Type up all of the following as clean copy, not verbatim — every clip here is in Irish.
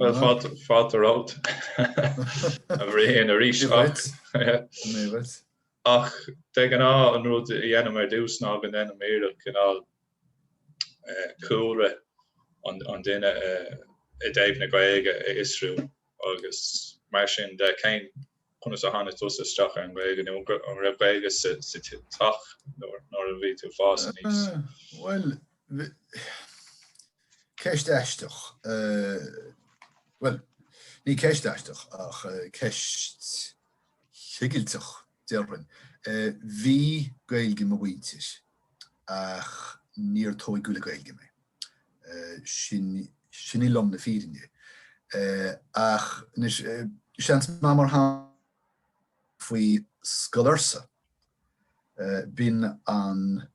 Well, fátar out. A bhrí a rís ach te gan á an rud dhéanam ar dús ná gan den méire canál coolre an duine I déobh na Gaeilge Isriú agus mar sin de céin chun a hána tusa isteach ar an Gaeilge nó an raibh Gaeilge sa tach nóir a bhí tú fás níos. Well, ceist eisteach. Well, ní ceist eisteach ach ceist higiilteach dearban. Bhí Gaeilge mo bhaintis ach níor tóid gula Gaeilge mé. Sin I lom na fírinne. Ach seans má mar faoi scolarsa bin an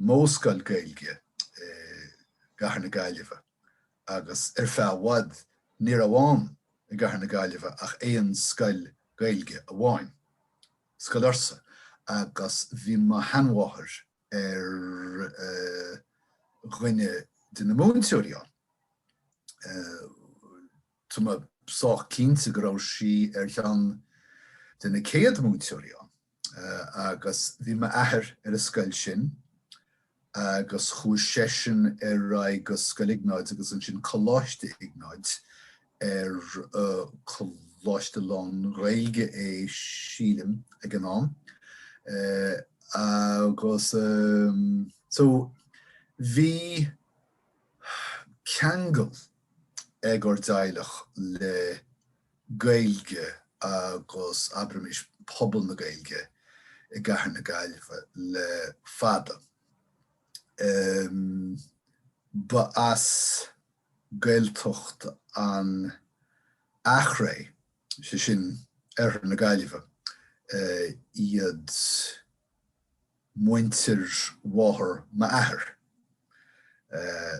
móscoil Gaeilge gCathair na Gaillimhe agus feabhad níor amháin I gCathair na Gaillimhe ach éon scoil Gaeilge amháin scolarsa agus bhí má hanmháthair dhuine de na múntóirí Tuma soch cínta go raibh sí cheann de na céad múntóirí agus bhí má athair ar a scoil sin agus chúiseanna raibh go Scoil Iognáid agus an sin choláiste Iognáid choláiste lán Gaeilge sílim ag an am. Agus so bhí ceangal ag or dailech le Gaeilge agus abramis pobl na Gaeilge I gCathair na Gaillimhe le fada. Ba as Gaeltocht an achré sin na Gaillimhe iad muintir mháthair ma athair.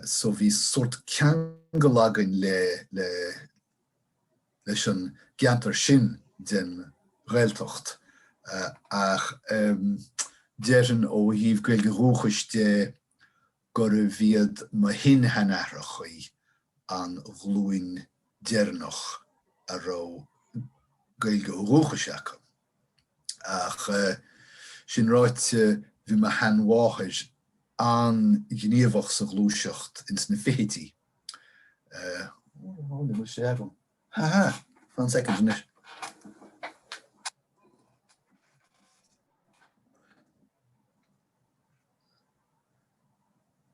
So bhí sort ceangal agan leis an déantar sin den Gaeltocht ach dearan ó híomh Gaeilge rúchaiste go raibh bhíad ma hin hanachrachaí an ghlúin dearnach a raibh Gaeilge rúchais acu. Ach sin ráite bhí ma hanmháthair an gníomhach sa glúiseacht ins na féití. Holy mu sé efum. Fan second in it.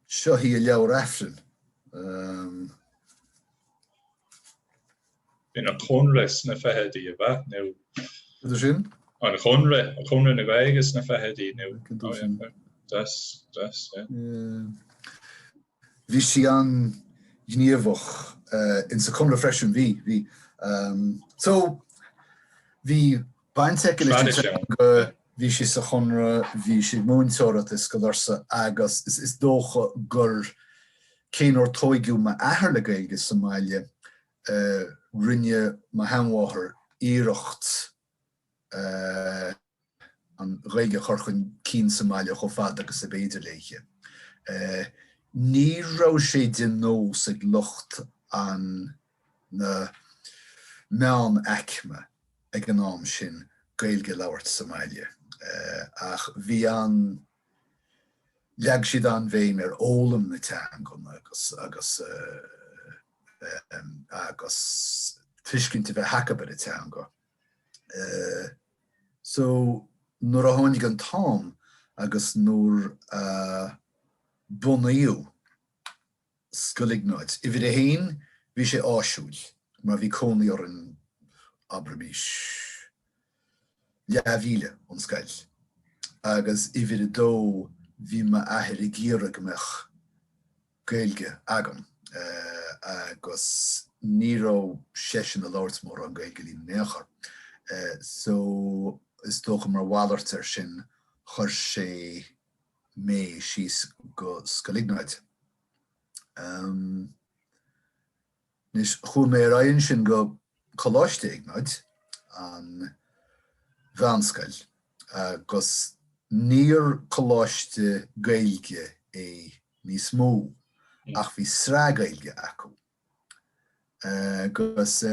Seo hí a leabhar afrin. Bhín a chunra na feithidí a bheith nó. Idir sin? An chunra na Gaeilge na feithidí nó. Das, yeah. Bhí sí an gníomhach in sa chumla freisin bhí. So, bhí bainteach go bhí sí sa chunra, bhí sí múntóireachta scolarsa agus is dócha gur cén or tóigiú ma athair le Gaeilge sa Máile rinne ma hanmháthair iireacht an Gaeilge chorchain cín sa Máile cho fad agus a beidir leiche. Ní raibh sé den nós ag lucht an na meán aicme ag an am sin Gaeilge labhairt sa Máile. Ach bhí an leag siad an bhéim ólam na teangain agus tuiscinnta bheith hacab ar a teanga. So nuair a tháinig an tám agus nuair bunaíodh Scoil Iognáid. I bhí a haon bhí sé áisiúil, mar bhí cónaí ar an abramis leabhíle an scoil. Agus I bhí a dó bhí ma athair I géar agamach Gaeilge agam. Agus ní raibh seisean a labhairt mór an Gaeilge líon néachar. So is dócha mar bhallairt sin chuir sé mé síos go Scoil Iognáid. Nis chuaigh mé raonn sin go choláiste Iognáid an bheanscoil agus níor choláiste Gaeilge é níos mó ach bhí srá Gaeilge acu. agus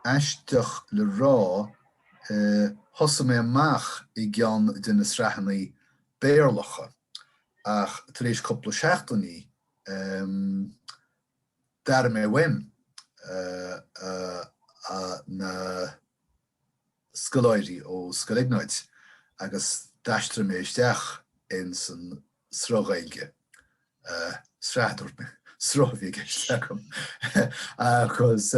eisteach le rá thosa mé amach I gceann duna sreathannaí béarlacha ach tar éis cúpla seachtaí dar mé wim na scoilíochtaí ó Scoil Iognáid agus d'eistir mé isteach in san srágailge sráidir me srábhí geisteacham agus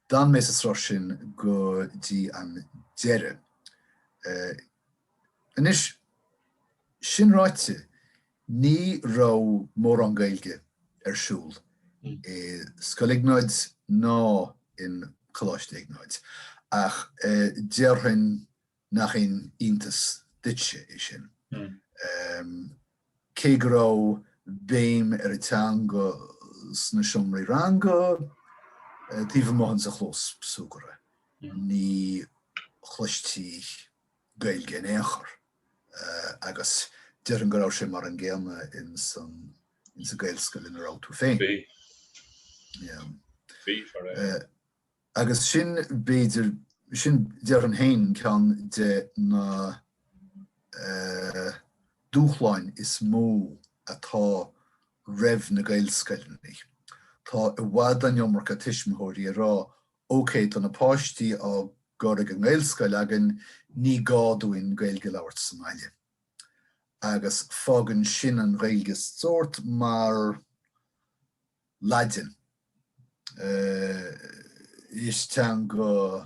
dan mé sa srá sin go dtí an deire. Inis sin ráite ní rá mór an Gaeilge siúl Scoil Iognáid ná in Choláiste Iognáid ach dearhain nach in iontas ditse is sin. Cé go rá béim ar a teanga sna siomraí ranga tíomh maithan sa chlós súgara. Ní chluistí Gaeilge in éachar agus dearan go raibh sé mar an ggéalna in sa Gaelscoil in ar áitú féin. Agus sin beidir sin dearan hain ceann de na dúchláin is mó atá raibh na Gaelscoilnaí. Tá I bhfad an iommarcha tuismitheoirí rá ócé tá na páistí á gcóraigh an Gaelscoil agan ní gáúin Gaeilge labhairt Somália. Agus fágann sin an Gaeilge sort mar laidin. Is tean go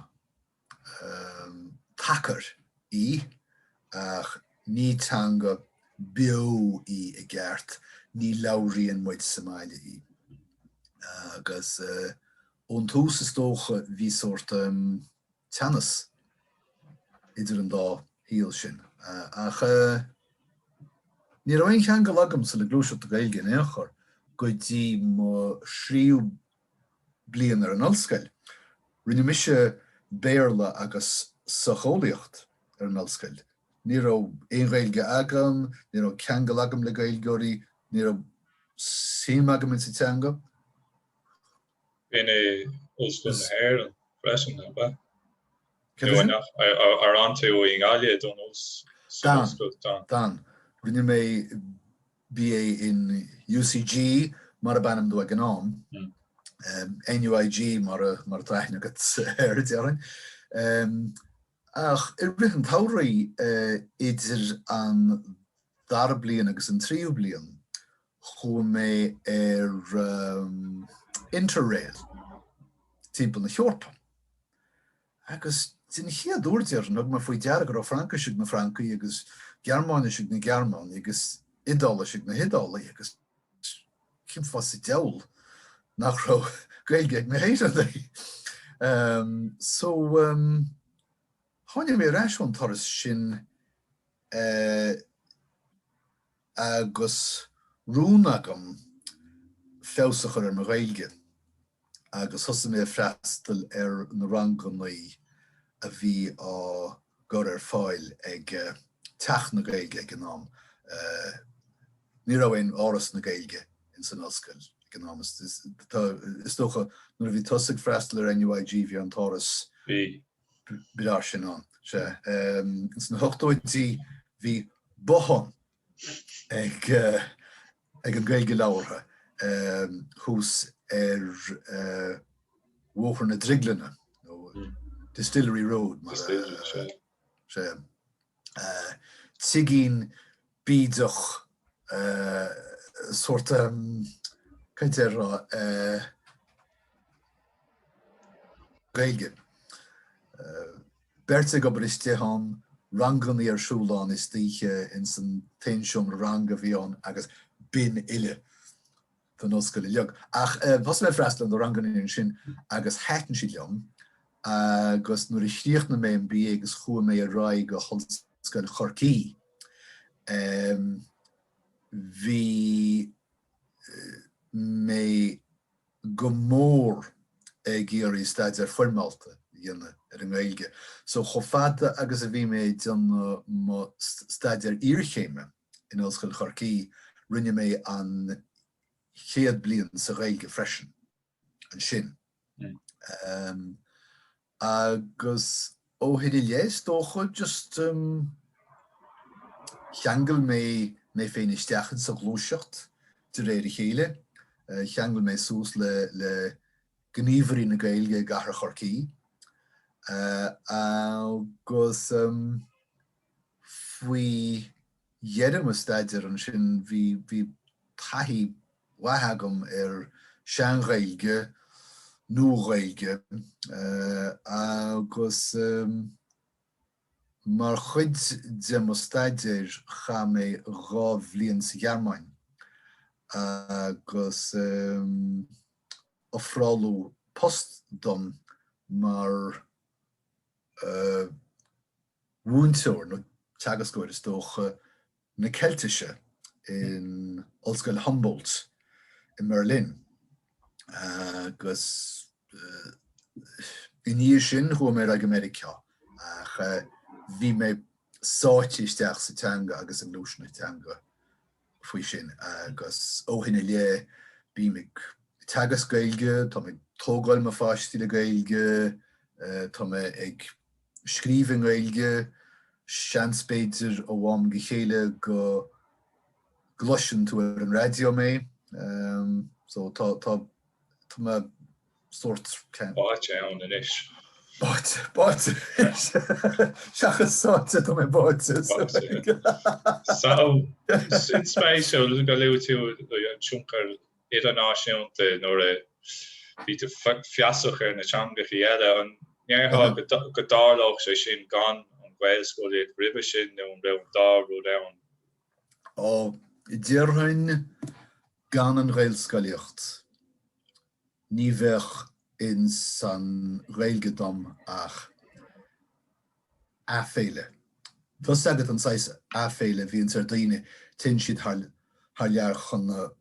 Cathair ach ní tean go bio I gceart, ní labhraíonn muid Somália agus ón tús is tócha bhí sort teannas idir an dá híal sin. Ach ní raibh aon cheangal agam sa le glúiseacht Gaeilge in éachar go dtí mo sríú bliain ar an ollscoil. Rinne mise béarla agus scoilíocht ar an ollscoil. Ní raibh aon Gaeilge agam, ní raibh ceangal agam le Gaeilgeoirí, ní raibh sim agam in sa teanga. Bine Ollscoil na Hair an freisin na ba. Ar ante ó Ingáile don os Dan. Rinne mé BA in UCG mar a bannam do ag an am. NUIG mar a traithne agat ar dearan. Ach rith an taurí idir an dar blian agus an tríú blian chu mé Interrail timp na Heorpa. Agus din chiad úrtear nog mar faoi dearag ar Francaisigh na Francaí agus Gearmáisigh na Gearmáin agus Idálasigh na Hidála agus cim fas I deall nach rá Gaeilge ag na héireandaí. So tháinig mé ráisiún taras sin agus rúnagam féosachar ar na Gaeilge agus thosa mé freastal ar na rangannaí a bhí á gcur ar fáil ag teach na Gaeilge ag an am. Ní raibh aon áras na Gaeilge in san ollscoil ag an am. Is tócha nuair a bhí tosaigh freastal ar NUIG bhí an táras bidár sin an. Is na ochtóidí bhí bothon ag an Gaeilge labhartha hús ar mhóchar na Driglana, Distillery Road. Tigín bídeach sort caiintear Gaeilge. Berthe go bristeán ranganí ar siúlán is tíche in san téinsiom ranga bhíán agus bin eile den Scoil Iognáid. Ach was mé freastal an ranganí sin agus hetan si leom agus nuair istíocht na mé an bí agus chua mé a rá go Scoil Chorcaí. Bhí mé go mór géar I staidir formáilta dhéanana ar an Gaeilge. So chofada agus a bhí mé don staidir Iarchéime in Scoil Chorcaí rinne mé an chéad blian sa Gaeilge freisin. an sin. Agus ó hyn I leis dócha just cheangel mé féin isteachchan sa glúiseacht de réir chéile. Cheangel mé sús le gníomhairí na Gaeilge gahar chorcaí. Agus faoi dhéireadh mo staidir an sin bhí taithí wathagam sean Gaeilge, nó Gaeilge, agus mar chuid de mo staidir cha mé rá bhliain sa Gearmáin. Agus ofrálú post dom mar bhúntóir nó teagascóir is dócha na Celtaise in Scoil Humboldt in Merlin. Agus in níor sin chu mé ag America ach bhí mé sáiti isteach sa teanga agus an lúisina teanga faoi sin agus ó hina lé bí mé teagas Gaeilge, tá mé tógáil má fáistí le Gaeilge, tá mé ag scríomh Gaeilge, seanspéidir ó bhám go chéile go gloisian tú an radio mé. So tá mé sort Báte ann in isis. Báte. Seachas sáte tá mé báte. So, in spéisiúil go leú tú an siúncar idirnáisiúnta nóair bhí tú fiasach na teangaí eile an neartha go dárlach sé sin gan an Gaelscolaíocht roimhe sin nó an raibh dárú ann. Dearhain gan an Gaelscolaíocht. Ní bheith in san Gaeilge dom ach aféile. Thus agad an sais aféile bhí an daoine tin siad haar lear chun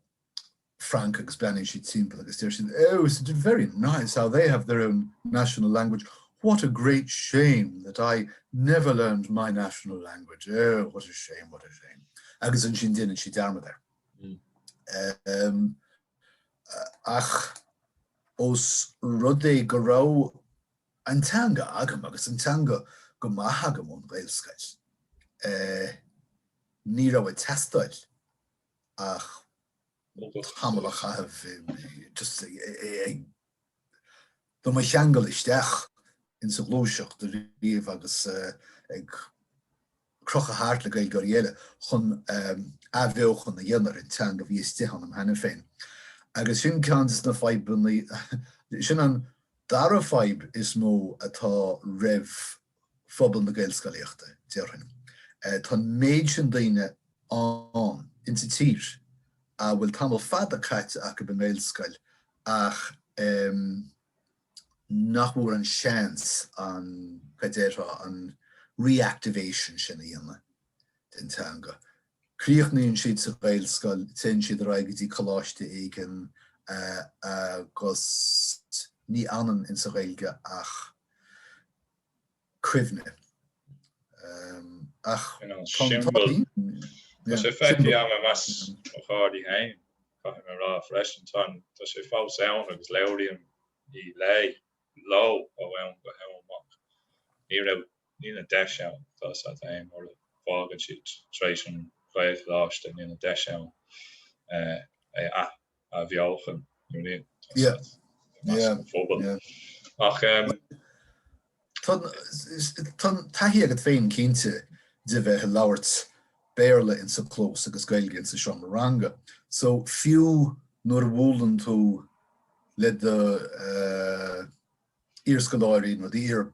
Frank agus Spanish siad simple agus deir siad, oh, it's very nice how they have their own national language. What a great shame that I never learned my national language. Oh, what a shame, what a shame. Agus an sin din an siad arma there. Ach os rudé go rá antanga agam agus antanga go maithagam ón Gaelscoil. Ní rá a testáil ach Hamala have just do my cheangal isteach in sa glúiseacht de riamh agus ag crocha hart le Gaeilge eile chun bheoch chun na dhéanar in teanga bhí isteach am hena féin. Agus sin ceantas na feibunnaí sin an dara feib is mó atá raibh phobal na Gaelscolaíochta dearhain. Tá méid sin daoine an inta tír a bhfuil tamil fada caite acu be Gaelscoil ach nach mór an seans an Cathair an reactivation sin a dhéanamh den teanga. Críochnaíonn siad sa Gaelscoil tin siad raigidí choláiste éigen agus ní annan in sa Gaeilge ach cuimhin. Ach Tá sé feici am mas ó chádaí hain caithim me rá freisin tan tá sé fás ann agus leabhraíonn í leith lo ó ann go heamach. Ní na deis ann tá sa aim or fágan siad tréis an Gaeilge láiste ní na deis ann a bhealchan ní fóbal. Ach Tá taithí agad féin cínte de bheith labhairt béarla in sa clós agus Gaeilge in sa seomranga. So fiú nuair bhúlann tú le de íorscoláirí nó íor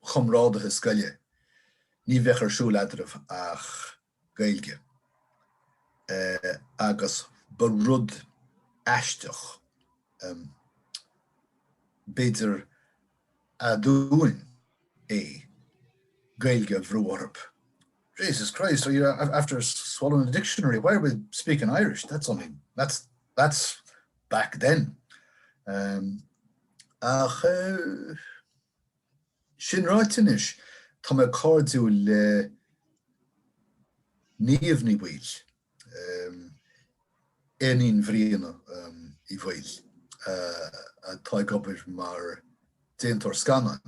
chomrádathe scoile ní bheith ar siúlaidirmh ach Gaeilge. Agus ba rud aisteach beidir a dúin Gaeilge bhrúorp. Jesus Christ, after swallowing a dictionary, why are we speaking Irish? That's back then. Sin ráitinis, tá mé cardú le níomh ní bhil. Éinín bhríonna I bhil. tá gobir mar déantar scanna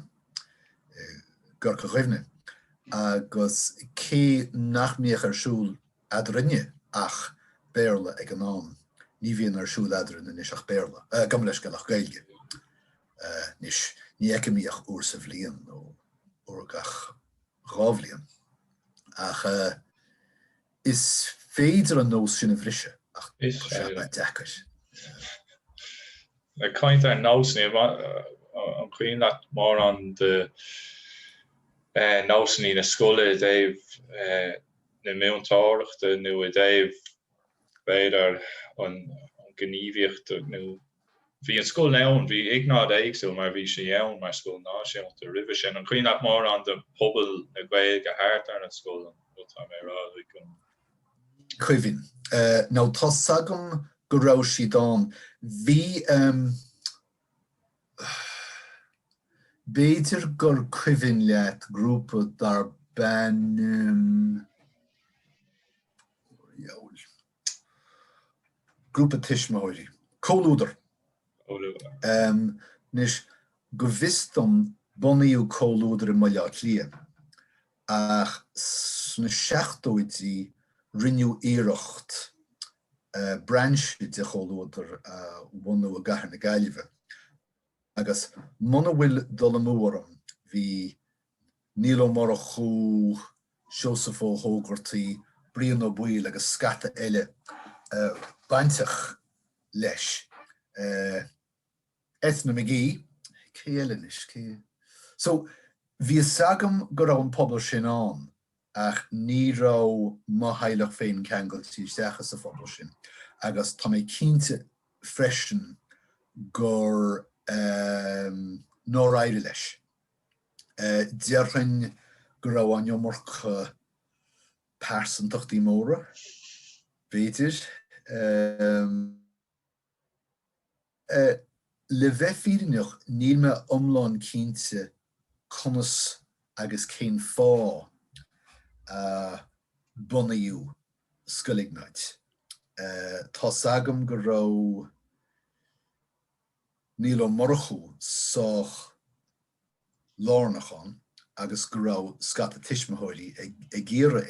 gur chuimhin agus cé nachmíoch arsúl adrinne ach béarla ag an nám. Ní bhíonn arsúl adrin in ach béarla gam leis go nach Gaeilge. Nis ní eicimíoch uair sa bhliain nó uair gach rábhliain. Ach is féidir an nós sin a bhrise ach deachas. Kaint ar násní an cuioin leat mar an de násní na scoile déibh na méontáireachta nó a déibh beidir an gníomhaíocht nó bhí an scoil ann bhí Iognáid éagsúil mar bhí sé ann mar scoil náisiúnta ribh sin an cuioin leat mar an de pobal na Gaeilge thart ar an scoil an tá mé rá chun. Cuimhin. Ná tá sagam go raibh siad an. Bhí béidir gur cuimhin leat grúpa dar ben grúpa tismaóirí. Cólúdar. Nis go bhistom bunaíú cólúdar in maileat lia. Ach sna seachtóidí rinneú iireacht branche de cholúdar bhunú a gCathair na Gaillimhe. Agus muna bhfuil dul amúram hí Níl Ó Murchú, Siosaf Ó Hógartaí, Brian Ó Buil agus scata eile bainteach leis. Eithne McGee, cé eile nis, cé. So, bhí sagam go raibh an pobal sin an ach ní raibh maith féin ceangail tí seachas a phobal sin. Agus tá mé cínte freisin gur nóir éire leis. Dearchain go raibh an iomorcha persantachtí móra, béidir. Le bheith fírineach níl me omláin cínte conas agus cén fá bunaíú Scoil Iognáid. Tá sagam go raibh Níl Ó Murchú sách lárnachán agus go raibh scata tismaóirí ag géar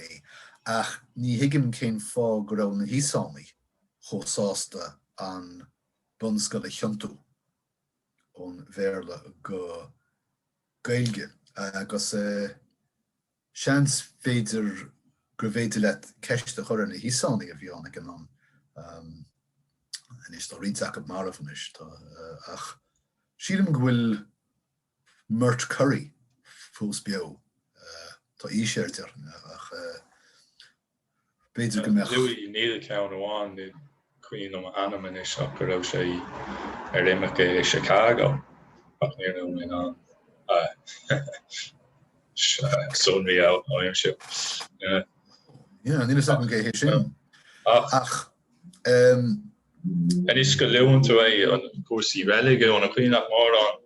ach ní hiigim cén fá go raibh na híosánaí chomh an bun Scoil Iognáid ón bhéarla go Gaeilge agus seans féidir gur bhéidir leat ceiste chuir na híosánaí a bhí anna an an. En is tá rítach ab mar fan is. Ach sílim go bhfuil Mert Curry fós beo tá íséirtear ach béidir go meach. Louis níl ceann amháin ní cuioin am anam is ach go raibh sé ar imimeach i Chicago ach níor nó mé an son bhí áim seo. Níl is ag an cé sin. Ach En is go leún tú an cuasaí Gaeilge ón a cuioin leat mar an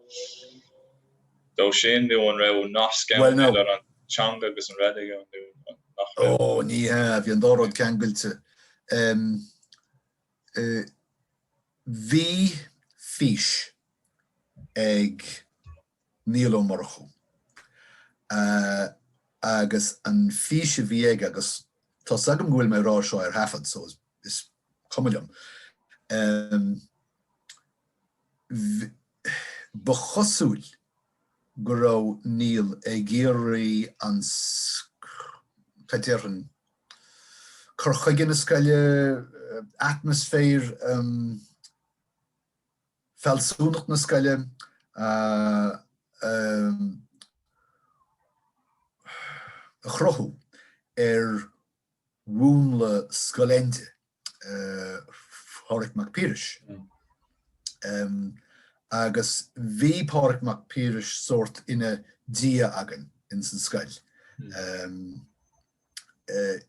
dó sin nu an raibh nascam ar an teanga agus an Gaeilge an nach raibh. Ó, ní bhí an dárad ceangailte. Bhí fís ag Níl Ó Murchú. Agus an fís a bhí ag agus tá sagam go bhfuil mé rá seo ar hafad, so is cumailim. Ba chosúil go raibh Níl ag géirí an Cathair chorchaigin na scoile atmaisféar felsúnacht na scoile chrothú rúnla scoilente Pádraic Mac Piarais. Agus bhí Pádraic Mac Piarais sort ina dia agan in san scoil.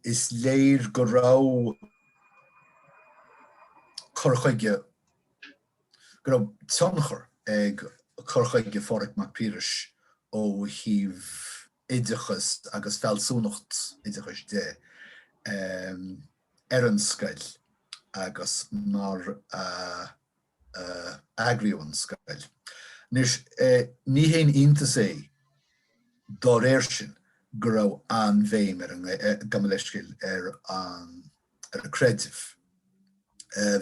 Is léir go raibh chorchaige go raibh tionchar ag chorchaige Pádraic Mac Piarais ó híomh idechas agus felsúnacht idechas de ar an scoil agus mar agriú an scoil. Nis ní héin ínta sé dá sin go raibh an bhéim an gamaleiscil an a creidimh.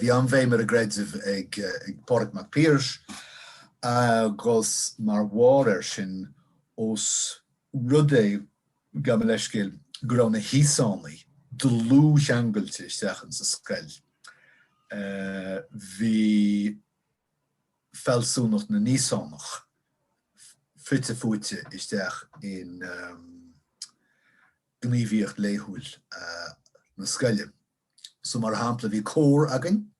Bhí an bhéim a creidimh ag Pádraig Mac Piarais agus mar mhór sin os rud é gamaleiscil go raibh na híosánaí dlú teangailte isteach sa scoil. Bhí fellsúnach na níosánach fute isteach in gníomhaíocht léithúil na scoile. So mar hampla bhí cór agan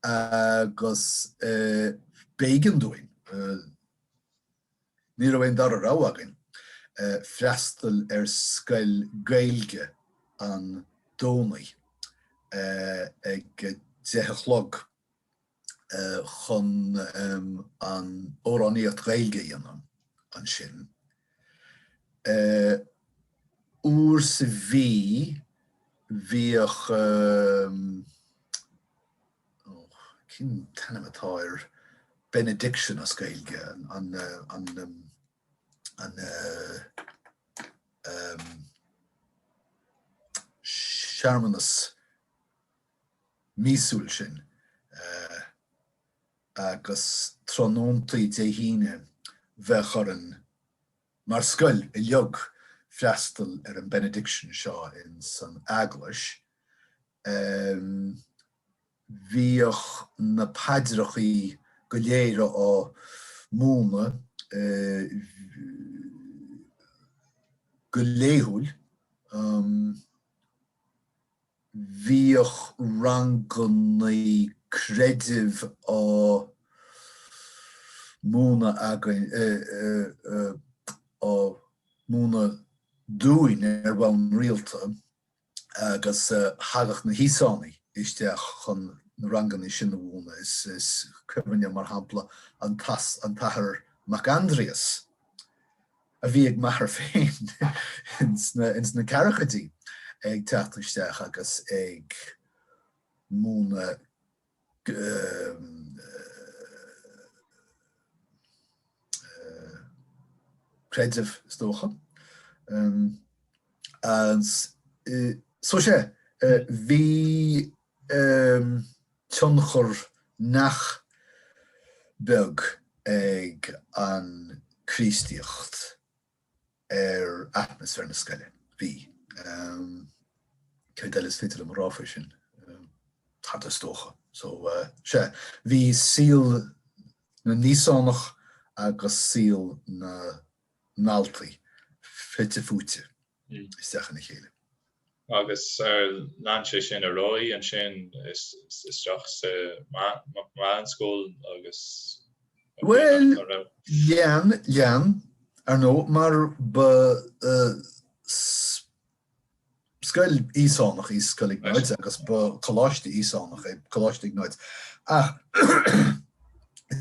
agus bégan dúin. Ní raibh dar a rá agan freastal scoil Gailge an dónaí ag 10 chlog chun an óráníocht Gaeilge dhéanam an sin. Úr sa bhíoch cin tanamatáir benediction as Gaeilge an Sharmanus mísúil sin agus trónóntaí déhíine bheith chorann mar scoil I leog freastal an benediction seo in san Eaglas. Bhíoch na paidrachaí go léire ó múna go léithúil. Bhíoch rangannaí creidimh ó múna againn ó múna dúin bhain rialta agus hagach na híosánaí isteach chun na rangannaí sin na bhúna is cuimhin mar hampla an Cathair Mac Andreas a bhí ag maithar féin ins na carachadí ag teachtasteach agus ag múna creidimh stócha. So sé, bhí tionchar nach beag ag an chrístíocht atmaisféar na scoile. Bhí. Ceir is fitar am ráfa sin tá stócha. So sé, bhí síl na níosánach agus síl na náltaí fite fúte isteach na chéile. Agus land sé sin a roi an sin is strach sa maith scóil agus... Well, lean, ar nó, mar ba scoil Iosánach is Scoil Iognáid agus ba choláiste Iosánach choláiste Iognáid. Ach,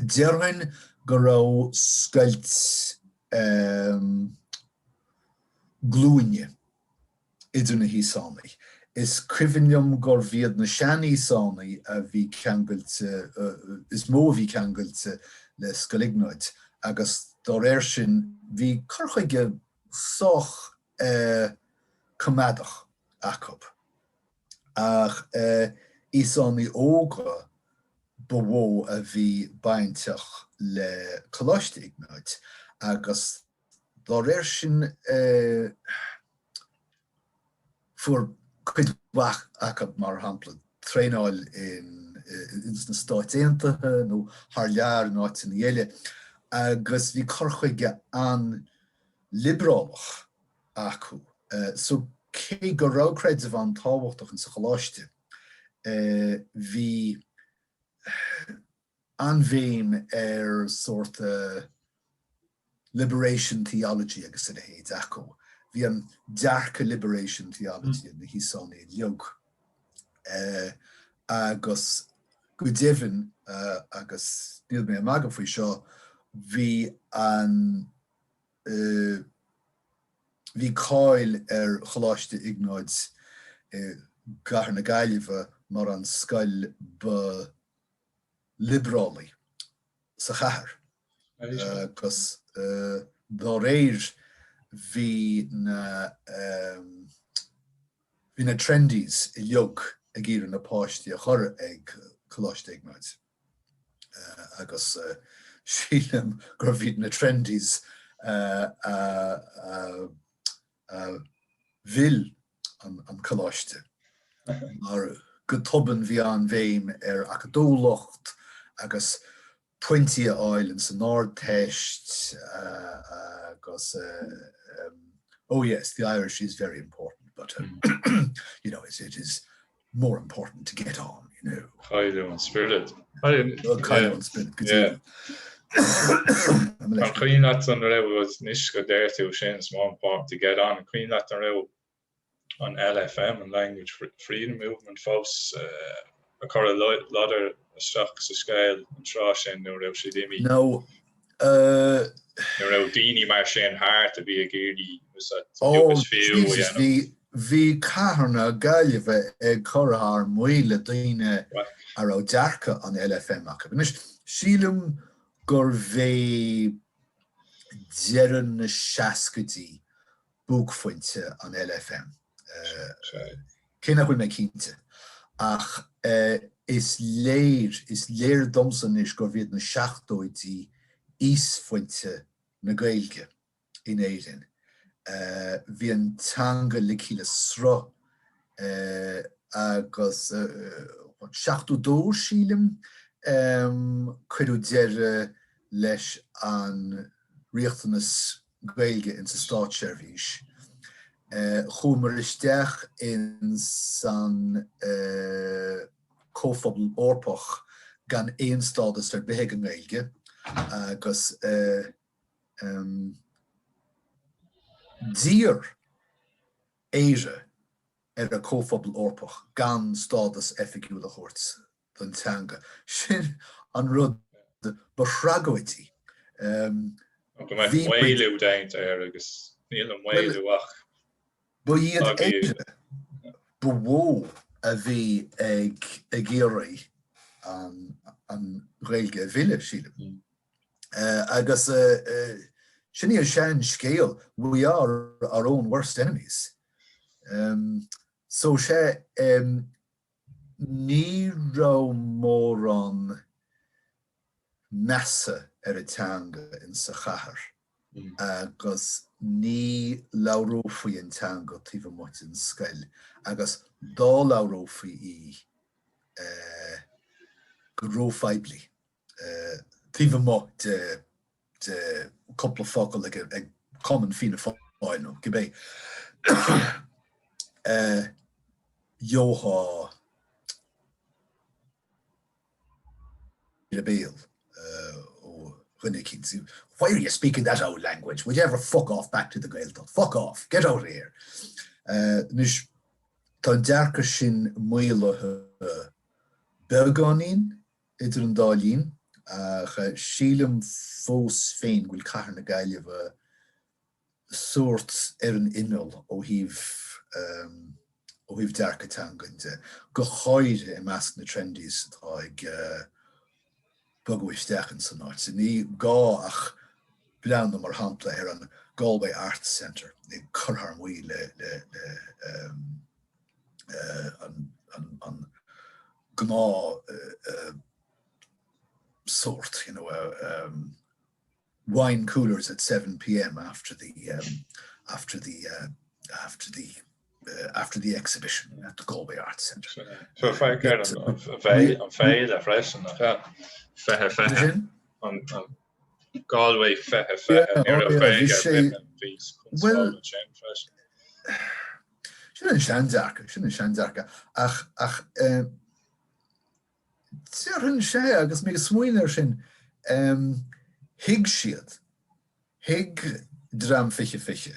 dearhain go raibh scoilt glúine idir na híosánaí. Is cuimhin gur bhíad na sean híosánaí a bhí ceangailte, is mó bhí ceangailte le Scoil Iognáid agus dá sin bhí corchaige soch comadach acab. Ach híosánaí óga bhó a bhí bainteach le choláiste Iognáid agus dá sin fuair cuid bach acab mar hampla tréáil in na Stáit Aontaithe nó thar lear nó in eile agus bhí corchaige an liberálach acu. So cé go raibh creidimh an tábhachtach in sa choláiste bhí an bhéim sort liberation theology agus in a héad acu. Bhí an dearcha liberation theology in na híosánaí leog. Agus go déimhin agus níl mé amagam faoi seo, bhí an bhí cáil choláiste Iognáid gCathair na Gaillimhe mar an scoil ba liberálaí sa Cathair. Cos dá réir hí na trendies I leog ag iarr na páistí a chur ag Scoil Iognáid. Agus sílim gur bhí na trendies bhil an choláiste. Mar go toban bhí an bhéim acadólacht agus pointí áil in san náir teist agus oh yes, the Irish is very important, but you know, it is more important to get on, you know. Highly unspirited. Highly unspirited. An Queen that on the road was Nishka there to Shane's more important to get on. Queen that on the road on LFM and Language Freedom Movement folks a car a lot of seachas Scoil and Shane no road she dimi. No no road daoine mar sin hard to be a geardy was that Jesus, the Cathair Gaillimhe ag chorthar muile daoine ar ó dearcha an LFM acu. Sílim gur bhé deireadh na seachtóidí búgfointe an LFM. Cénach bhfuil mé cínte. Ach is léir domsan is gur bhíad na seachtóidí ísfointe na Gaeilge in éireann. Bhí an teanga le cíle srá agus seachtó sílim cuireadh deireadh leis an riachtanas Gaeilge in sa Stát Seirbhís. Chomh isteach in san cóphobal orpach gan éon stádas ar bithig an Gaeilge agus dír éire ar a cóphobal orpach gan stádas effigiúil a chóirt don teanga. Sin an rud bhreagadtí. Go mbeidh mhaolú déantar agus níl an mhaolú ach. Ba iad éire bhó a bhí ag géaraí an Gaeilge bhile sílim. Agus sin is sean scéal, we are our own worst enemies. So sé ní rá mór an measa ar a teanga in sa Cathair. Agus ní labhrófaí an teanga tíomh muid in Scoil. Agus dá labhrófaí go rófeibli. Tíomh muid de couple of focail ag common fína fáil nó go bé Jóha Rebel why are you speaking that old language? Would you ever fuck off back to the Gaeltacht? Fuck off, get out of here. Nus tá dearca sin muolathe beganín idir an dálín sílim fós féin bhfuil Cathair na Gaillimhe suirt ar an inol ó híomh dearca teangante. Go háide I measc na trendies tá ag bugaisteach in san áit. Ní gá ach bleanna mar hampla ar an Galway Arts Centre. Ní churthar muí le an gná sort, you know, wine coolers at 7 p.m. after the exhibition at the Galway Arts Centre. So if I get on fail a fresh and fehe on Galway fehe well, sin seandarca ach Tíorhann sé agus mé smuoinear sin hiig siad hiig dram fiche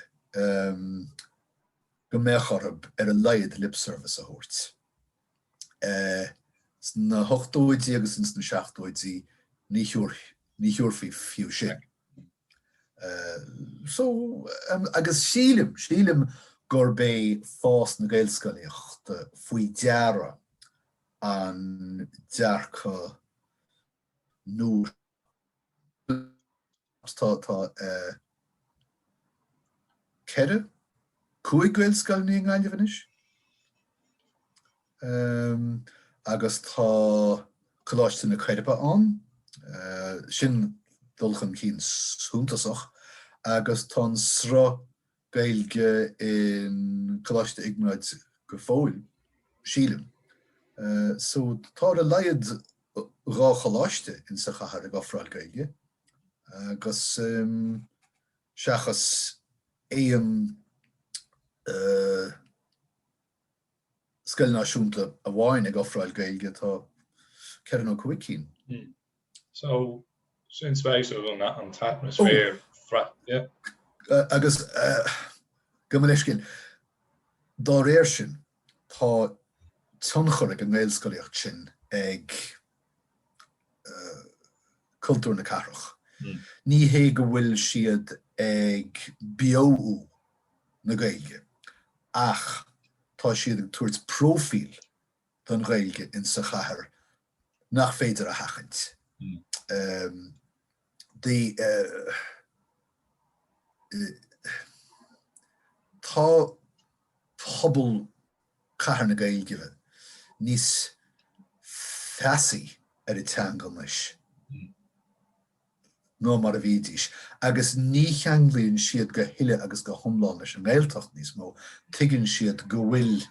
go méchorb ar a leith lip service a chóirt. Na ochtóidí agus na seachtóidí ní thiúrfaí fiú sin. So agus sílim gur bé fás na Gaelscolaíochta faoi deara an dearcha nó tá ceithre cúig Gaelscolaíochta Gaillimhe inis. Agus tá coláiste na Chreidpe an, sin dulchan cín súntasach, agus tá sra Gailge in Scoil Iognáid go fóil, sílim. So tá a leiad rá choláiste in sa chathair ag Offráil Gailge, agus seachas éon scoil náisiúnta a bháin ag Offráil Gailge tá ceithre nó cúig cín. So, sin spéisiú an t-atmaisféar yeah. Agus go leiscin dá réir sin tá tionchar ag an ngaelscolaíocht sin ag cultúr na Cathairach. Ní hé go bhfuil siad ag bioú na Gaeilge, ach tá siad ag tuairt prófíl don Gaeilge in sa chathair nach féidir a hachant. Tá pobl chathair na Gaeilge níos fesaí ar I teangail leis nó mar a bhídís, agus ní cheanglíonn siad go huile agus go hiomlán leis an Gaeltacht níos mó, tuigeann siad go bhfuil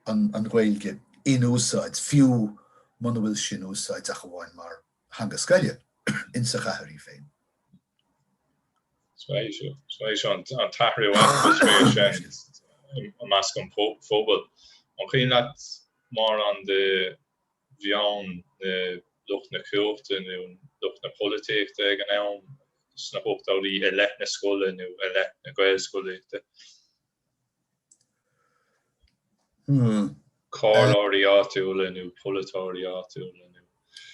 an Gaeilge in úsáid, fiú man bhfuil sin úsáid a bháin mar hanga scoile in sa chathair féin. Spéisiú an t-atmaisféar sin a measc an phobal. An chin leat mar an de bheann lucht na cuachta nó lucht na políteachta ag an am sna ochtóidí eile na scoile nó eile na Gaelscolaíochta. Cáileoirí áitiúla nó políteoirí áitiúla nó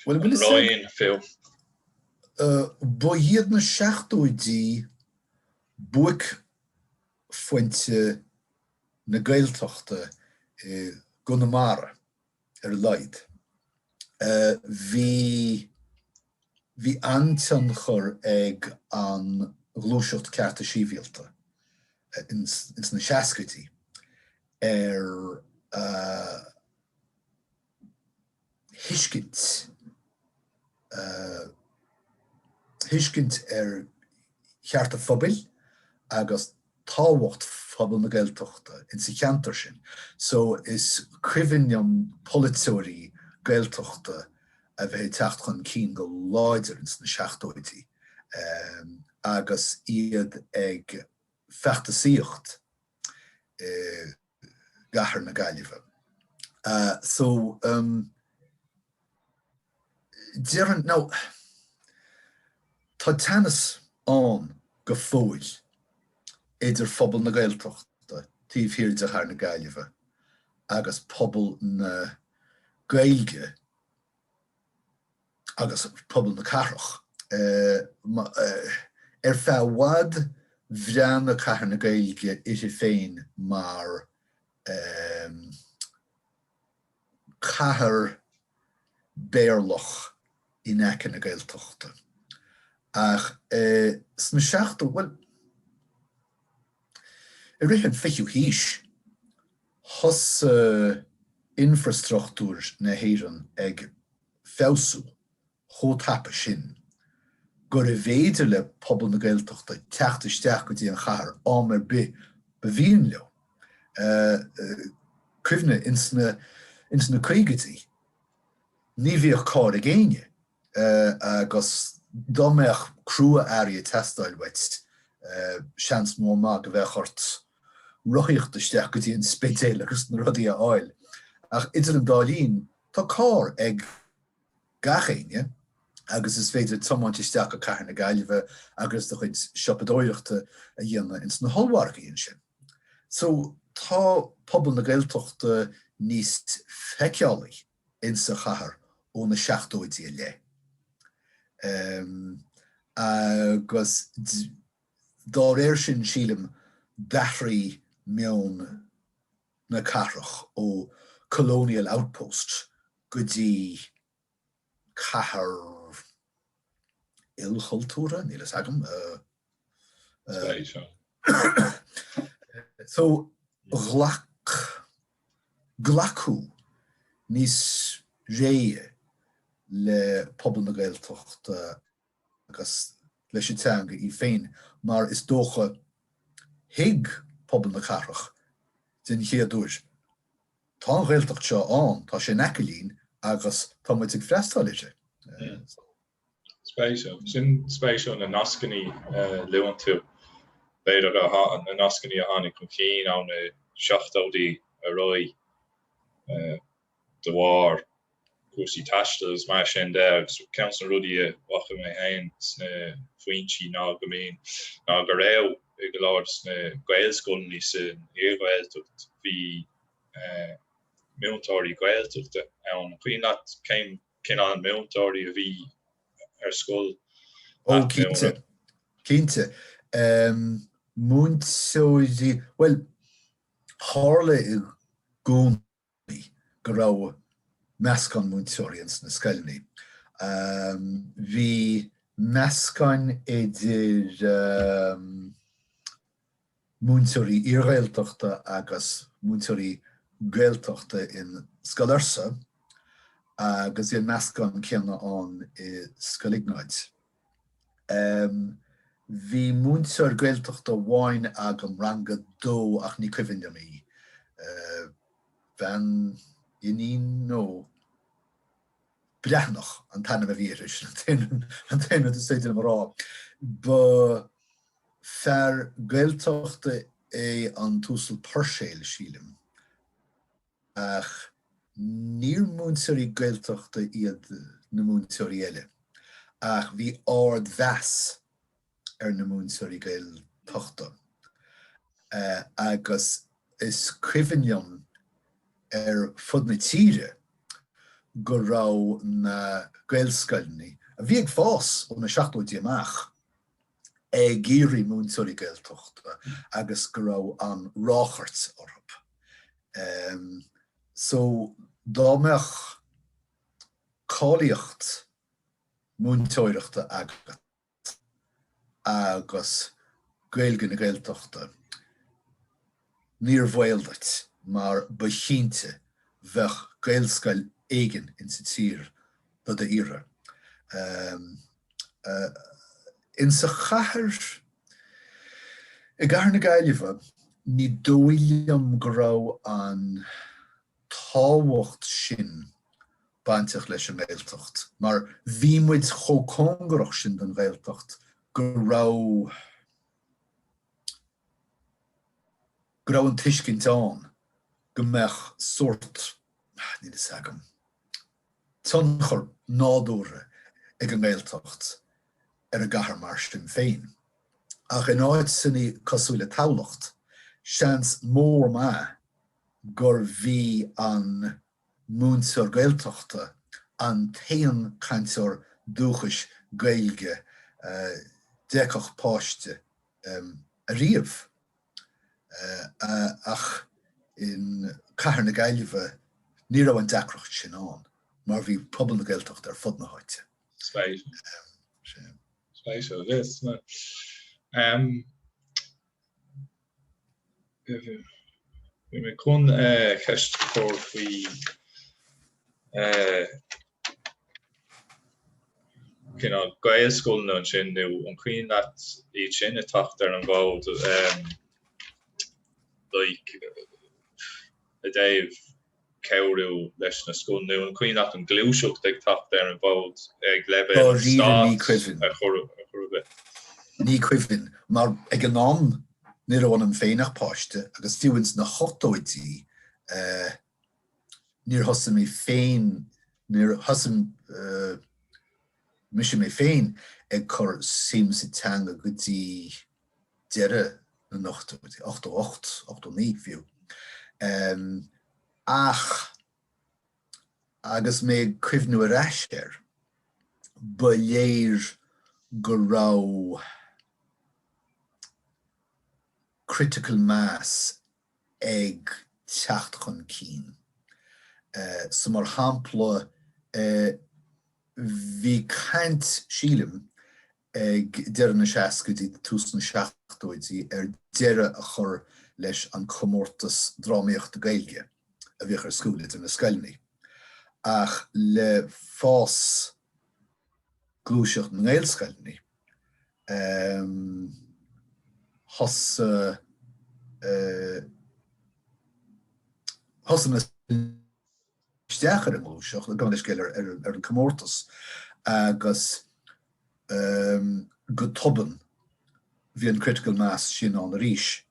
roiin fiú. Ba iad na seachtóidí buaic foiinte na Gaeltachta Gunamara leith. Bhí antionchar ag an glúiseacht cearta síbhialta ins na seascaidí hiiscint chearta phobail agus táhacht phobal na Gaeltachta in sa cheantar sin. So is cuimhin an políteoirí Gaeltachta a bheith teacht chun cín go láidir ins na seachtóidí agus iad ag feachtasaíocht gCathair na Gaillimhe. So dearan now tá teannas an go fóil idir phobal na Gaeltachta tíobh de char na Gaillimhe agus pobl na Gaeilge agus pobl na Cathairach feabhad bhrean na chathair na Gaeilge féin mar chathair béarlach in aice na Gaeltachta. Ach sna seachta bhfuil I rithim fichiú híis thos infrastruchtúr na héireann ag fésú chótapa sin gur a bhéidir le pobl na Gaeltachta teachtasteach go dtí an chathair ámar bhíonn leo. Cuimhne ins na cúigetí ní bhíoh cáir a géine agus dámeach crua airí testáil weit seans mó má go bheith chort roiíochtasteach go dtí an spéitéil agus na rudaí a áil. Ach idir an dálín tá cáir ag gachéine agus is féidir tomáintisteach go chathair na Gaillimhe agus do chuid siopadóireachta a dhéanana ins na hollmhargaíonn sin. So tá pobl na Gaeltachta níos feiceálaí in sa chathair ó na seachtóidí le. Agus dá réir sin sílim daithrí mewn na Cathairach ó colonial outpost go dtí chathair ilchultúra, níl is agam. Spéis, So, glacú níos réie le pobl na Gaeltocht agus leis teanga í féin, mar is dócha hig pobl na Cathair den chéadúir. Tá Gaeltocht seo an, tá sé necalín agus tá muid ag freistáilise. Spéis, sin spéis na nascaní leon tú. Beidir na nascaní a hánig chun cín an na seachtóidí a roi de war cuasí taistas mar sin de agus ceann rudí a wacha mé hain sna faointí ná go mbeadh ná go raibh i go leor sna Gaelscolaíochta san Iardhalta bhí miltóirí Gaeltachta ann chuoin leat cén an miltóirí a bhí ar scoil. Cínte. Múntóidí, well, hála i gúnaí go raibh meascán múntóiríons na scoilní. Bhí meascán idir múntóirí Iardhalta agus múntóirí Gaeltachta in Scoil Iorsa, agus bhí meascán céanna an i Scoil Iognáid. Bhí múntóir Gaeltachta bháin agam ranga dó ach ní cuimhin mí. Bhean inín nó breathnach an tainna a bhíris, an tainna a séidir marrá. Ba fear Gaeltachta é an túsal perséil sílim. Ach níor múntóirí Gaeltachta iad na múntóirí eile. Ach bhí ard bheas ar na múntóirí Gaeltachta. Agus is cuimhin ar fud na tíre go raibh na Gaelscolaíochta. A bhí ag fás ó na seachtóidí amach ag géirí múntóirí Gaeltachta agus go raibh an ráchart orthu. So dámeach cáilíocht múntóireachta agat agus Gaeilge na Gaeltachta níor bhfuildat mar bachínte bheith Gaelscoil éigen in sa tír do de ire. In sa Cathair i gCathair na Gaillimhe ní dóilem go raibh an táhacht sin bainteach leis an Gaeltocht, mar bhí muid chomh sin den Gaeltocht go raibh an tuiscint an go mbeadh sort, ní is agam, tionchar nádúra ag an Gaeltocht ar a gCathair mar sin féin. Ach in áit sanna cosúile tálacht, seans mór maith gur bhí an múntóir Gaeltachta an taon cainteoir dúchais Gaeilge deacach páiste a riamh. Ach in Cathair na Gaillimhe ní raibh an deacracht sin an, mar bhí pobl na Gaeltocht ar fud na háite. Spéis. Spéis ó this. Bhí mé chun cheist cóir faoi Gaelscolaíochta sin nó an cuimhin leat iad sin a tugtar an bhód like a déobh ceiriú leis na scoil nó an cuimhin leat an glúiseacht ag tugtar an bhód ag leibh stát a chorbe. Ní cuimhin, mar ag an am ní raibh an féinach páiste agus tíhaint na ochtóidí níor thosa mé féin, níor thosa mise mé féin ag chur sim sa teanga go dtí deire na ochtóidí, 8-9 fiú. Ach agus mé cuimhnú a reisir ba léir go raibh critical mass ag teacht chun cín. So mar hampla bhí caint sílim ag deire na seascaidí tús na seachtóidí deire a chur leis an chomórtas drámaíocht Gaeilge a bhíoch scoile in na scoilní. Ach le fás glúiseacht na ngaelscolaíocht hosan na steachar an glúiseacht gan is céile ar an chomórtas agus go toban bhí an critical mass sin an ríis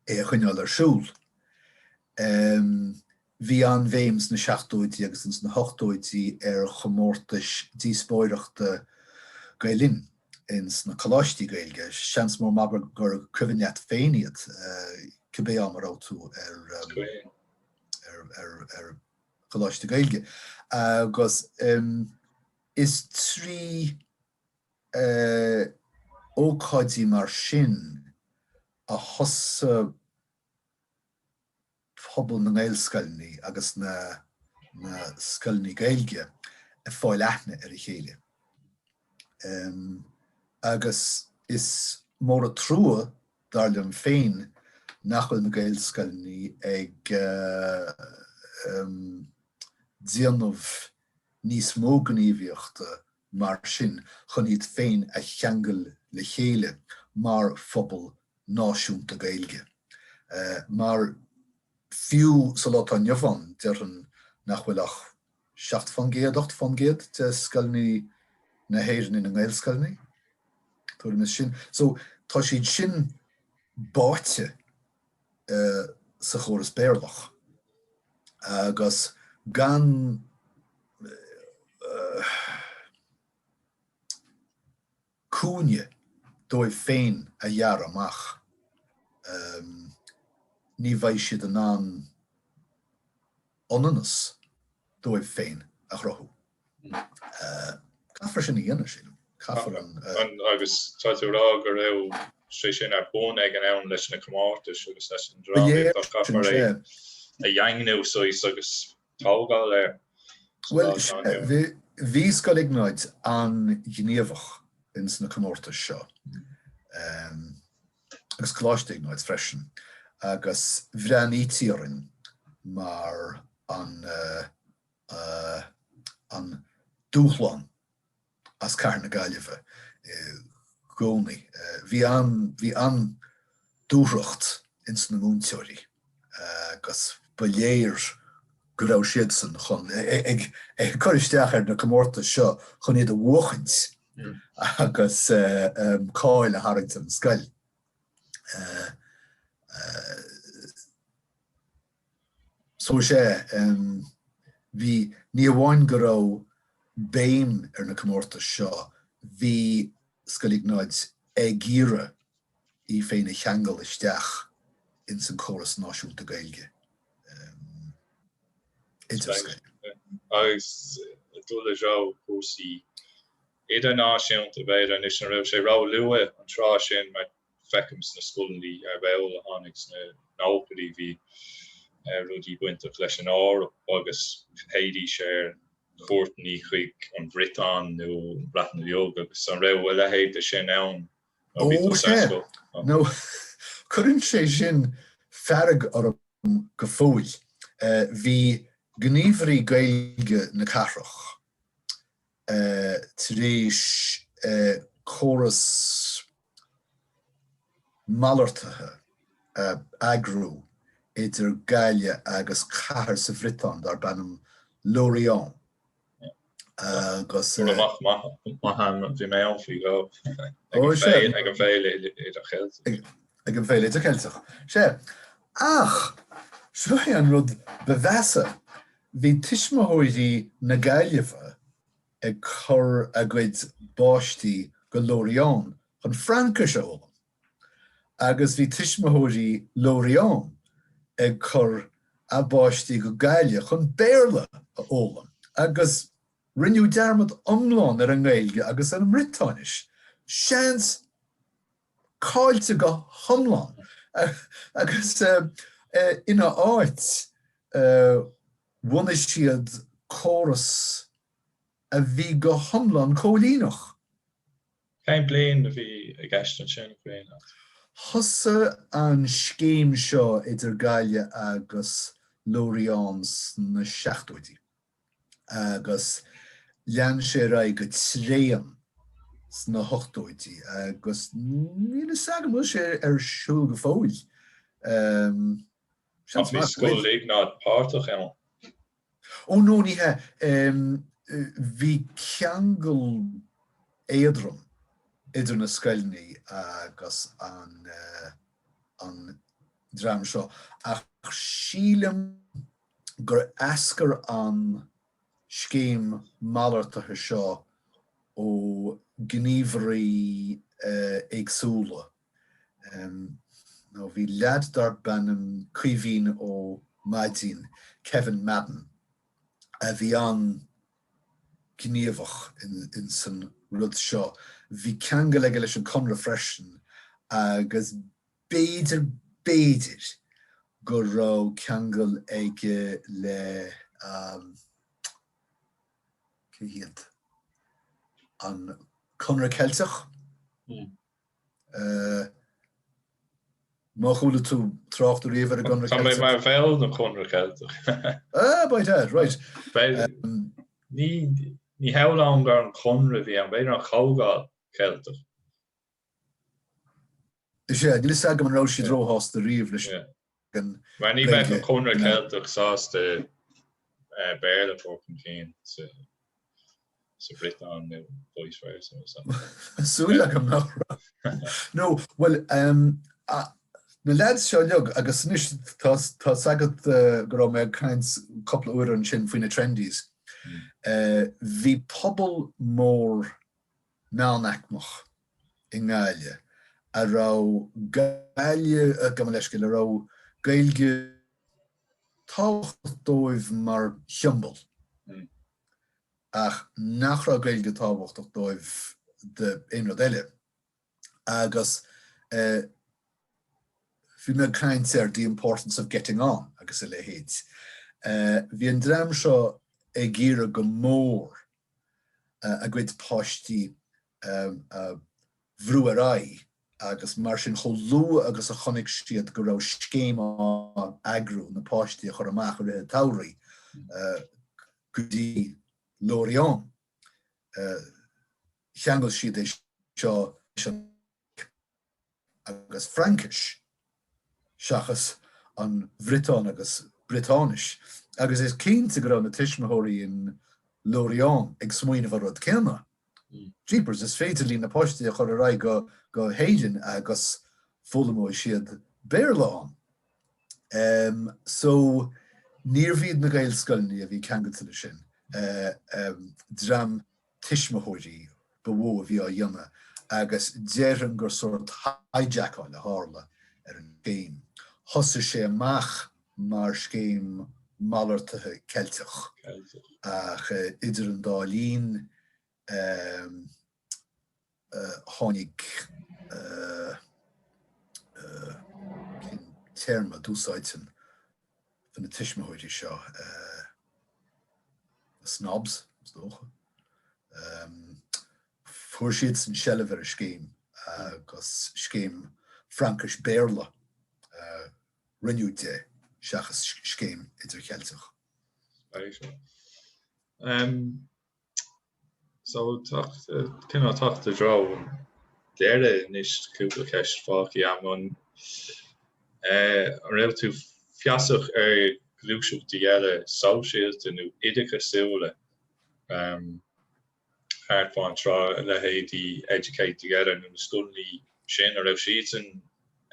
é chuineáil ar siúl. Bhí an bhéims na seachtóidí agus na ochtóidí ar chomórtas díospóireachta Gaillimhe ins na choláistí Gaeilge, seans mór mabar gur cuimhin féiniad cibé amar tú ar choláistí Gaeilge. Agus is trí ócáidí mar sin a thosa pobl na ngaelscolaíocht agus na scoilní Gaeilge a fáil aithne ar a chéile. Agus is mór a trúa darlam féin nach bhfuil na gaelscolaíocht ag déanamh níos mó gníomhaíochta mar sin chun iad féin a cheangal le chéile mar phobal náisiúnta Gaeilge. Mar fiú sa lá an jofan dearan nach bhfuilach 7 fan géad, 8 fan géad te scoilní na héireann in na ngaelscolaíocht. Sin. So tá siad sin báite sa chóras béarlach. Agus gan cúne dóibh féin a dhear amach. Ní bhaidh siad an ananas dóibh féin a chrothú. Caithfar sin dhéanamh sin. Agus táú rá gur raibh sé sin ar bún ag an ann leis na comórtas agus leis an drámaíocht caithfar a dheangnú sois agus tágáil ar. Well, bhí Scoil Iognáid an gníomhach ins na comórtas seo. Agus Coláiste Iognáid freisin. Agus bhrean ítíorin mar an dúchláin as cair na Gaillimhe gcónaí. Bhí an dúthracht ins na múnteoirí agus ba léir go raibh siad san chun ag coristeach ar na comórtas seo chun iad a bhuachant agus cáil a Harrington Scoil. So sé bhí ní bháin go raibh béim ar na comórtas seo, bhí Scoil Iognáid ag gíre í féin a cheangal isteach in san chóras náisiúnta Gaeilge. Agus dúla rá cúsaí idirnáisiúnta bhéidir an is an raibh sé rá luath an trá sin mar feicim's na scoilní ar bhéil a tháinig na ópairí bhí rudí bainteach leis an ár agus héidí sé Fortní chuig an Britán nó Bratan Leog agus an raibh bhfuil a héad sin ann. No, chuann sé sin fearg ar go fóil. Bhí gníomhairí Gaeilge na Cathairach tríis chóras malartathe agrú idir Gailge agus Cathair sa Bhritán dar bannam Lórián. Agus bhí mé an fí go ag an bhéile idir cheilteach. Ag an bhéile idir cheilteach. Sé, ach, seo an rud bheasa, bhí tuismitheoirí na Gaillimhe ag chur a gcuid báistí go Lórián chun Francais a ólam. Agus bhí tuismitheoirí Lórián ag chur a báistí go Gailge chun Béarla a ólam. Agus rinneú dearmad omláin ar an Gaeilge agus an Britáis. Seans cáilte go thomláin. Agus ina áit bhainne siad chóras a bhí go thomláin cólínach Kein blian bhí a gastan sin blian. Thosa an scéim seo idir Gailge agus Lóriáns na seachtóidí. Agus lean sé ra go tréan na ochtóidí agus níl sagam sé siúl go fóil. Bhí Scoil Iognáid páirteach ann. Ó nó níthe bhí ceangal éadrom idir na scoilní agus an drám seo. Ach sílam gur ascar an scéim málartathe seo ó gníomhairí éagsúla. Bhí lead dar bannam cuimhin ó maidín Kevin Madden a bhí an gníomhach in san rud seo. Bhí ceangal aige leis an conra freisin agus béidir go rá ceangal aige le an conra Celtach. Má chúla tú trácht riomh a conra Tá mé mar bhéil na conra Celtach. Baintear, right. Ní heáin gar an conra bhí an bhéidir an chomh Celtach. Sé, níl sagam an rá si dróthas de riomh leis. Mar ní bheith an conra Celtach sásta béle fórchan céin sa Britain nó Pléitear. Súil agam ná. No, well, na lead seo leog agus níos tá sagad go raibh mé caint couple uair an sin faoine trendies. Bhí pobl mór náneachmach i Gailge a rá Gailge go leiscil a rá Gailge tábhachtdóibh mar thiombail. Ach nach rá Gailge tábhachtdóibh de éon rud eile. Agus bhí mé caint the importance of getting on agus le héad. Bhí an drám seo ag géar go mór a gcuid páistí bhrúará agus mar sin cholú agus a chonig siad go raibh scéim agrú na páistí a chur amach a ré taurí go dtí Lórián. Cheangal siad é seo agus Frankis seachas an Bhritán agus Británis. Agus is cínta go raibh na tuismitheoirí in Lórián ag smaoinemh rud céanna. Jeepers is féidir na páistí a chur ará go héideann agus fólamóid siad béarláán. So níor bhíad na Gaelscolaíochta a bhí ceangailta le sin. Drám tuismitheoirí ba bhó a bhí á dhéanamh agus déireann gur sort hijackáil le hála ar an scéim. Thosa sé amach mar scéim málartathe Celtach. Ach idir an dálín tháinig terma dúsáidsan fan na tuismitheoirí seo snobs, fuair siad san seileh ar a scéim agus scéim Frankis béarla rinneú de seachas scéim idir Celtach. So cinná tucht a rá déire níos cúpla ceist fáci am an raibh tú fiasach ar glúisiúchtaí eile sóisialta nó idé-eolaíochta thart trá le héadí educate together nó na scoilní sin a raibh siad an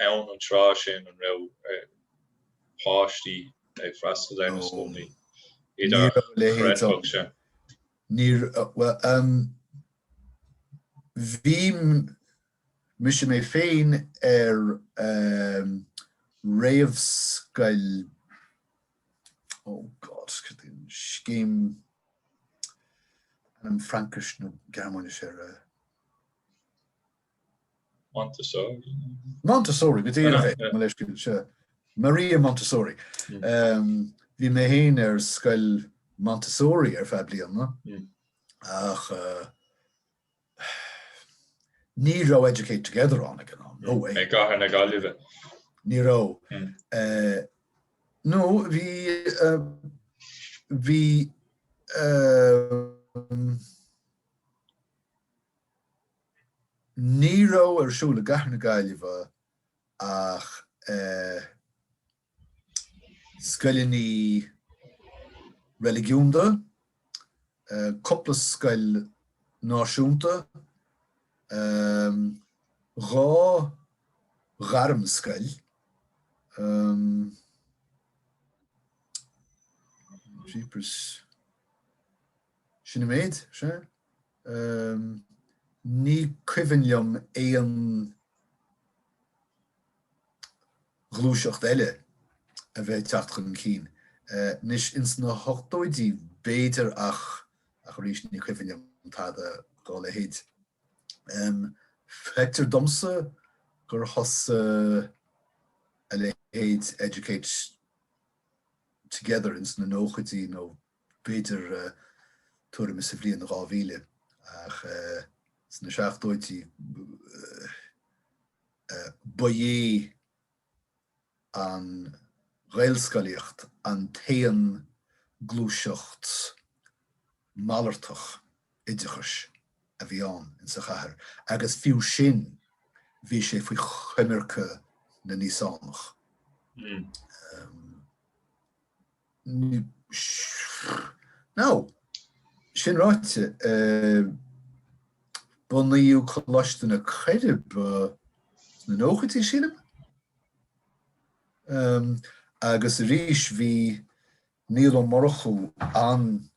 ann an trá sin an raibh páistí ag freastal ar na scoilní. Idir chreidfog sin. Bhí mis mé féin ar réamh Scoil scéim an Frankis nó Germanis ar Montessori, go dtí Maria Montessori. Bhí mé héin ar Scoil Montessori ar feadh bliain, ach ní raibh educate together on again. No way. Gcathair na Gaillimhe. Ní raibh. No, bhí ní raibh ar siúl le gCathair na Gaillimhe ach scoileanna religiúnta, coppla scoil náisiúnta, gharm scoil, jeepers, sinna méid, sin? Ní cuimhin liom éon glúiseacht eile a bheith teacht chun cín. Nis ins na ochtóidí béidir ach rís ní cuimhin liom tada gála héad. Feictear domsa gur thosa a le héad educate together ins na nóchatí nó béidir tuairim sa bhliain na 2000 ach na seachtóidí buí an Gaelscolaíocht an taon glúiseacht malartach idechas a bhí ann in sa chathair. Agus fiú sin bhí sé faoi chuimirce na níosánach. No, sin ráite, bunaíú choláiste na creidib na nóchatí sílim. Agus rís bhí níl an morchú an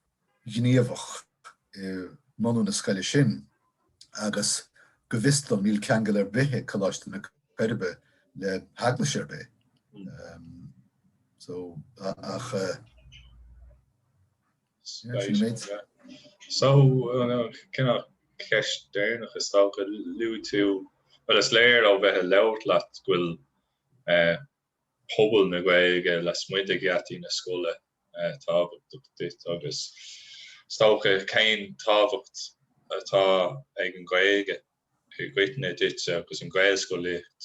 gníomhach manú na scoile sin, agus go bhiste níl ceangal ar bithe choláiste na creidibbe le haglas ar bith. So, ach... So, kinda ceist déanach is tócha liú tú, well is léir ó bheith leabhart leat gfuil pobal na Gaeilge le smuointe gheartaí na scoile tábhacht agus tócha céin tábhacht atá ag an Gaeilge gcuireanna duit agus an Gaelscolaíocht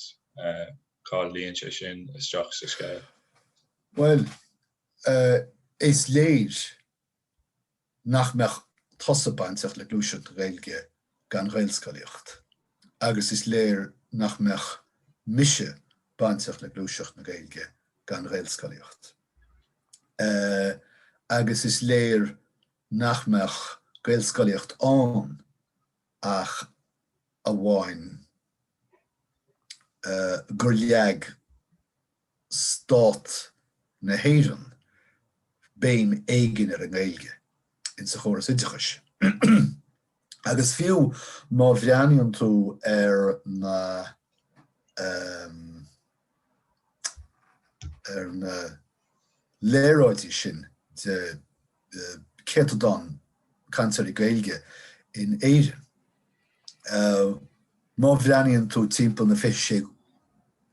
cá líonn sé sin isteach sa scoil. Well, is léir nach meach tosa bainteach le glúiseacht Gaeilge gan Gaelscolaíocht. Agus is léir nach meach mise bainteach le glúiseacht na Gaeilge gan Gaelscolaíocht. Agus is léir nach meach Gaelscolaíocht an ach a bháin gur leag stát na héireann béim éigin ar an Gaeilge in sa chóras idechas. Agus fiú má bhreaníonn tú ar na léireáidí sin de céadán cancer i Gaeilge in éireann. Má bhreaníonn tú timpeall na fiche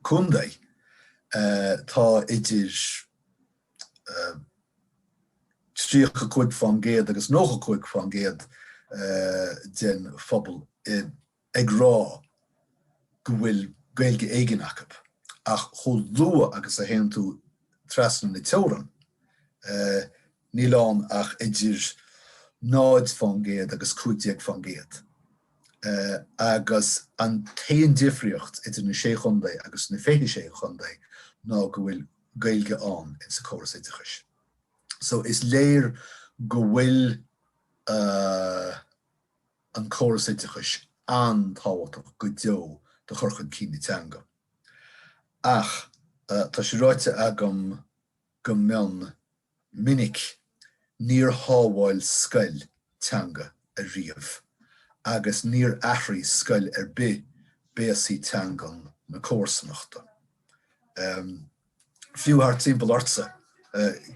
cúndaigh tá idir tríocha chuig fan géad agus nócha chuig fan géad den phobal ag rá go bhfuil Gaeilge éigin acu. Ach chomh lua agus a héann tú trasna na teorann ní lán ach idir náid fan géad agus cúideag fan géad. Agus an taon difriocht idir na sé chundaigh agus na féiche sé chundaigh ná go bhfuil Gaeilge an in sa chóras idechas. So is léir go bhfuil an chóras idechas an táhachtach go deo de chorchad cíní teanga. Ach, tá sé ráite agam go meán minic níor hábháil scoil teanga a riamh. Agus níor aithrí scoil ar béasí teangan na cósanachta. Fiú thar timpeall orsa.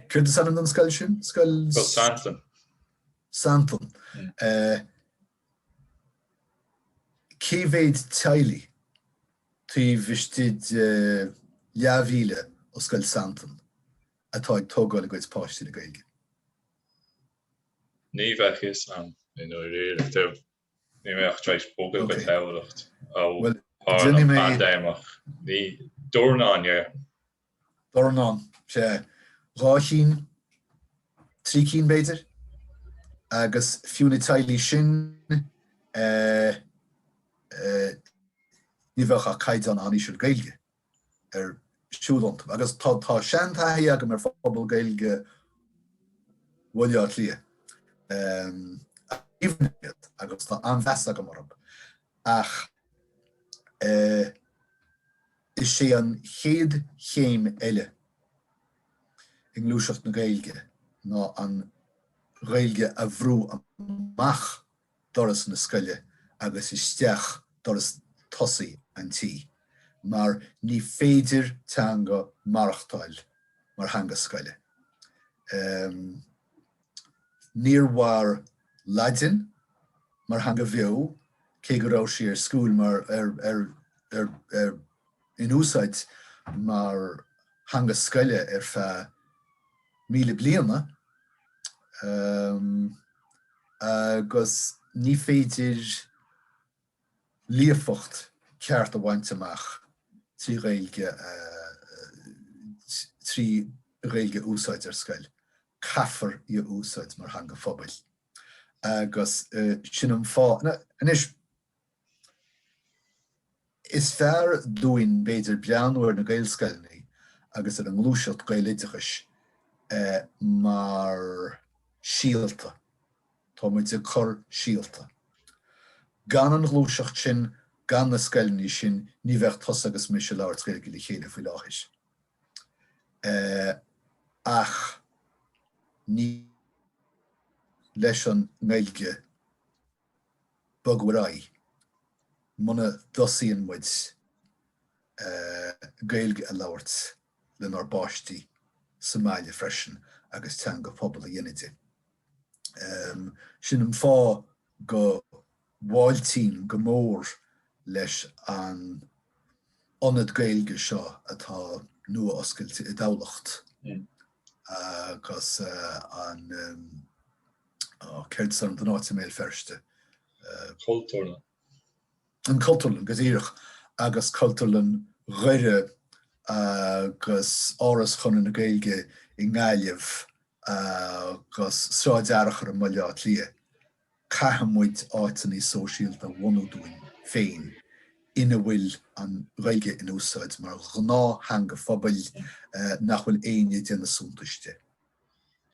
Cuirte san an scoil sin? Scoil... Santan. Santan. Cíbhéad teili tí bhistid leabhíle ó scoil Santan atá ag tógáil a gcuid páistí na Gaeilge. Ní bheith is an in oiréir ní méach treis bóga go teolaíocht ó Well, páirm Gaillimhe pandéamach. Ní dúrnán é. Dornan sé ráchin trícín béidir agus fiúna tailí sin ní bheith a caiid an aníisiir Gailge siúlant agus tá seantaí agam ar fphobal Gailge bhuileáit lia. Agus tá anmheas agam orm ach is sé an chéad chéim eile in glúiseacht na Gaeilge ná an Gaeilge a bhrú amach doras na scoile agus isteach doras tosaí an tí. Mar ní féidir teanga marachtáil mar hanga scoile. Níor war Laidin mar hanga bheo cé go raibh sí ar scúil mar in úsáid mar hanga scoile ar feadh 1000 bliana agus ní féidir líofacht ceart a bhaint amach trí Gaeilge úsáid ar scoil. Cathair i úsáid mar hanga phobail. Agus sin an fá is fearr dúin béidir beanúir na Gaelscolaíochta agus ar an glúiseacht Gaelídeachais mar síalta. Tá muid a chur síalta. Gan an glúiseacht sin, gan na scoilní sin, ní bheith tos agus mis leabhar tréige le chéile faoi láithis. Ach ní leis an Gaeilge bogwaráid muna dosíonn muid Gaeilge a labhairt le nár báistí Somália freisin agus teanga pobal a dhéanaide. Sin an fá go bháiltín go mór leis an ionad Gaeilge seo atá nua oscailte idéolaíocht. Agus an céirt san den áit mé ferste. Cultúrna. An cultúrlan gazíireach agus cultúrlan ghuiire agus áras chun na Gaeilge I ngaelscolaíocht agus sráidearachar an maileáit lia. Caithmuid áitaní sóisialta bhunúdúin féin ina bhfuil an Gaeilge in úsáid mar gná hanga phobail nach bhfuil aine déanana suntaiste.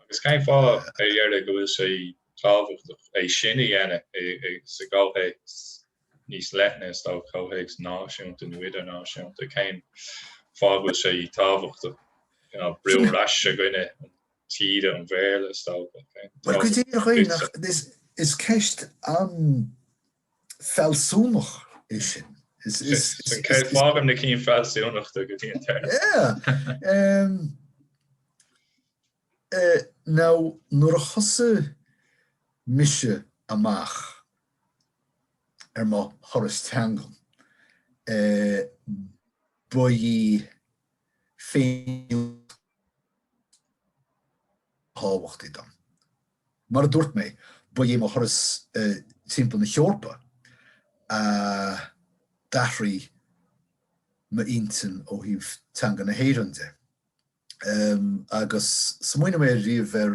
Agus cén fá dhearr go bhfuil sé tábhachtach sin I dhéana sa gáilge níos leithne tá chomh náisiúnta nó idirnáisiúnta cén fá bhfuil sé tábhachtach breú leis a gcuine an tíre an bhéle stáilge. Well, go dtír is ceist an fellsúnach is sin. San céad fágam na cín fellsúnachta go déantar. Now, nuair a chosa mise amach má thoras teangail ba í féin tábhacht dom. Mar a dúirt mé, ba í má thoras timpeall na Seorpa dathraí ma intin ó híh teanga na héireannde. Agus sa muoine mé riamh ar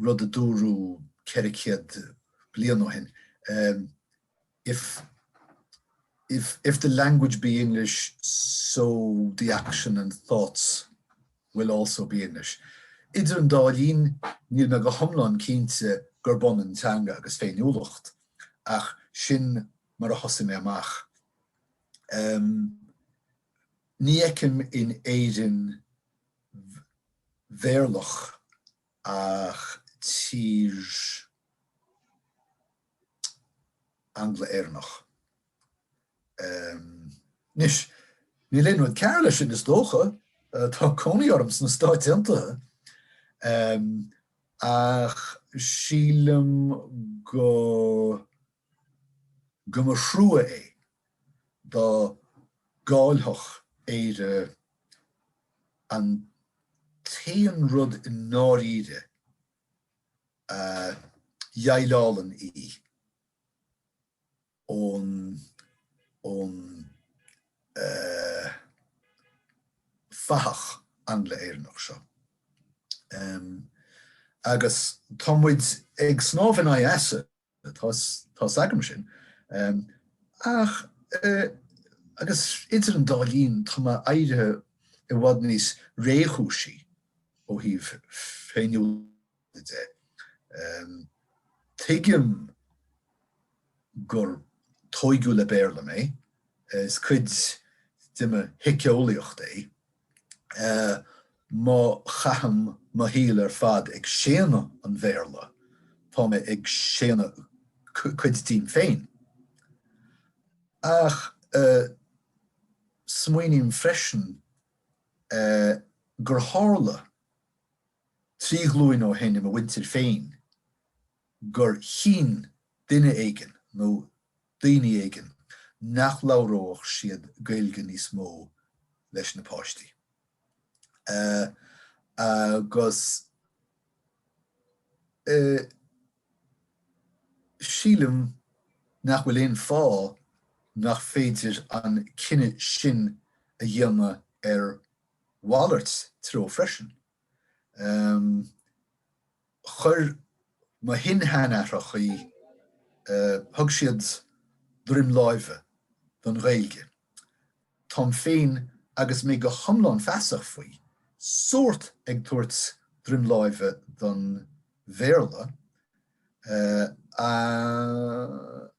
rud a dúrú ceiricéad bliain ó hin. If the language be English, so the action and thoughts will also be English. Idir an dálín níl me go thomláin cínte gur bon an teanga agus féiniúlacht ach sin mar a thosa mé amach. Ní eicim in éidirn bhéarlach ach tír Angla éireannach. Nis, ní léonmid cearla sin is dócha, tá cónaí orms na Stáit Aontaithe, ach sílam go mar shrua dá gáilthach éire an taon rud in náríide dheileálan ón fahach an le éireannach seo. Agus támuid ag snáfin a asa, tá sagam sin, ach agus idir an dálín tá aire I bhfad níos réchúsí ó híh féinniú de. Tuigim gur tóigú le béirla mé, is cuid duine idé-eolaíocht é, má chaham má híl ar fad ag séanna an bhéirla, tá mé ag séanna cuid tín féin. Ach smuoinim freisin gur hála trí glúin ó héine a winter féin, gur hín duine éigen nó daoine éigen nach labhródh siad Gaeilge níos mó leis na páistí. Agus sílim nach bhfuil éon fá nach féidir an cinenne sin a dhéanamh ar Wallart tro freisin. Chur má hin hanarach í thug siad drim láimhe don Gaeilge. Tám féin agus mé go thomláin feasach faoi, sórt ag tuairt drim láimhe don bhéirla,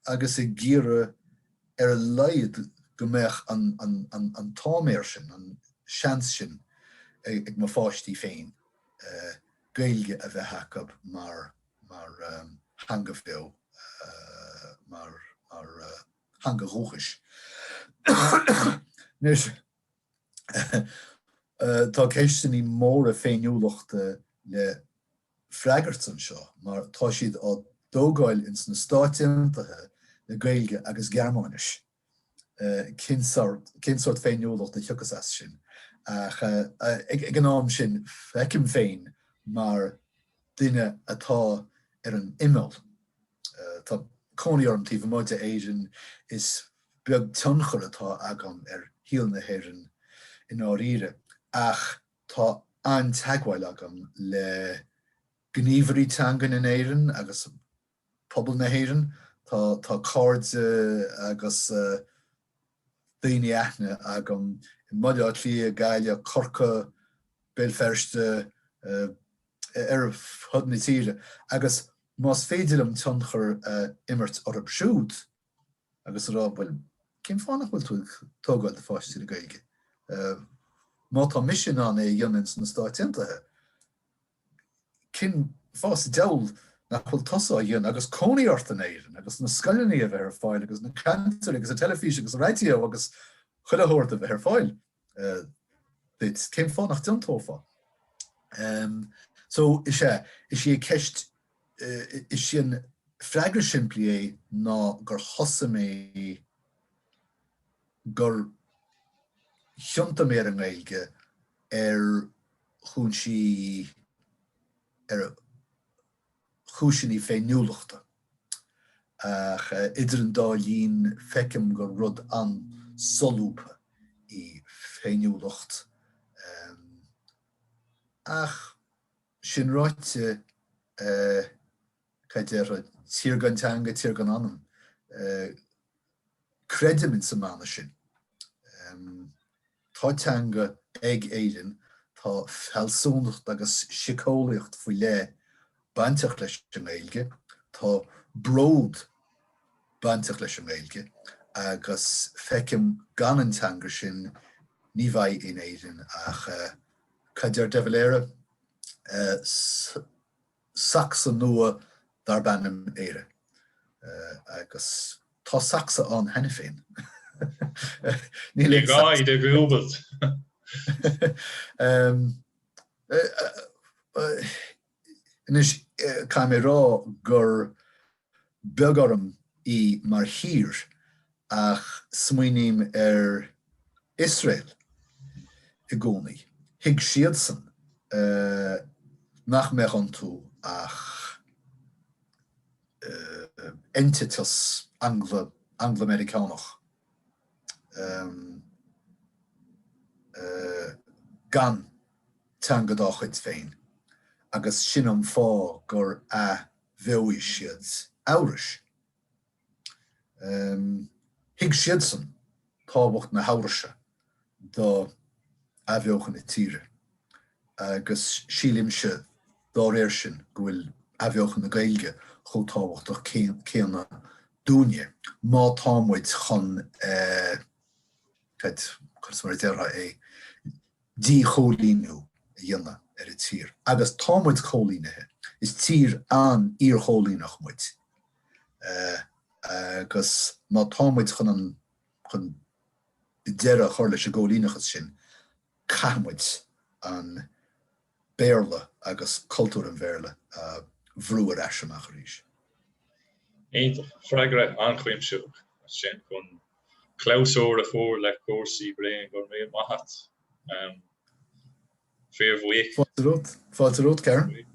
agus ag géar ar a leiad go mbeadh an táméir sin, an seans sin ag má fáistí féin, Gaeilge a bheith hacab mar hanga feo, mar hanga róchis. Nus, tá céisteanna móra féinniúlaachta le freagart an seo, mar tá siad á dógáil ins na stáitiúntaithe le Gaeilge agus Gearmáinis. Cin sort féinniúlacht na seachas as sin. Ag an am sin feicim féin mar duine atá ar an imel. Tá cónaí ormtí bhmuide éireann is beag tionchar atá agam ar híal na héireann in áiríre, ach tá an-teagháil agam le gníomhairí teangain in éireann agus pobl na héireann, tá cáirde agus daoine aithne agam Maidir lí Gailge corca béilferste ar thud na tíre, agus más féidir am tionchar immert orb siúd, agus rá bhfuil cén fánach bhfuil tú tógáil de fáistí le Gaeilge. Má tá mission an é dhéanann na stáitiúntaithe, cin fás deall nach bhfuil tosá dhéann agus cónaí ort an éireann, agus na scoilení a bheith ar fáil, agus na cantar, agus a telefís, agus a radio, agus chuiletheoirt a bheith ar fáil. Dit cén fánach diontófa. So is sé ceist, is sé an freagra siimplí é ná gur thosa mé gur thionnta mé an Gaeilge ar chúinsí ar chúiseanna féinniúlaachta. Ach idir an dálín feicim gur rud an solúpa í féinniúlacht. Ach sin ráite Cathair tír gan teanga tír gan anam. Credim in sa mána sin. Tá teanga ag éireann, tá fealsúnacht agus scoileacht faoi le bainteach leis an Gaeilge, tá bród bainteach leis an Gaeilge, agus feicim gan an teanga sin ní bhaidh in éireann ach Cathair de bhléire saxa nua dar bannam éire. Agus tá saxa an henne féin. Ní gáid a gúbalt. Inis cá mé rá gur beagorm í mar hir ach smuoinim ar Israel I gcónaí. Hig siad san nach mé an tú ach entitas Anglo-Americanach. Gan tangadach het féin, agus sinnam fá gur a bheois siad áras. Hig siadsan tábhacht na háirse do a bheochan na tíre, agus sílimse dá réir sin go bhfuil a bheochan na Gaeilge chomh tábhacht ach céanna daoine, má támuid chun dí cholíniú dhéanna a tír. Agus támuid cholínithe is tír an ír cholínach muid. Agus má támuid chun deire chuir leis a ggólínachas sin camuid an béarla agus cultúr an bhéarla bhrúar aiseamach ríis. Éintach, freigra anchuimseach sin chun clásóir a fór le córsaí bréin gur mé maith. Fair week. Fáilte rót, Karen?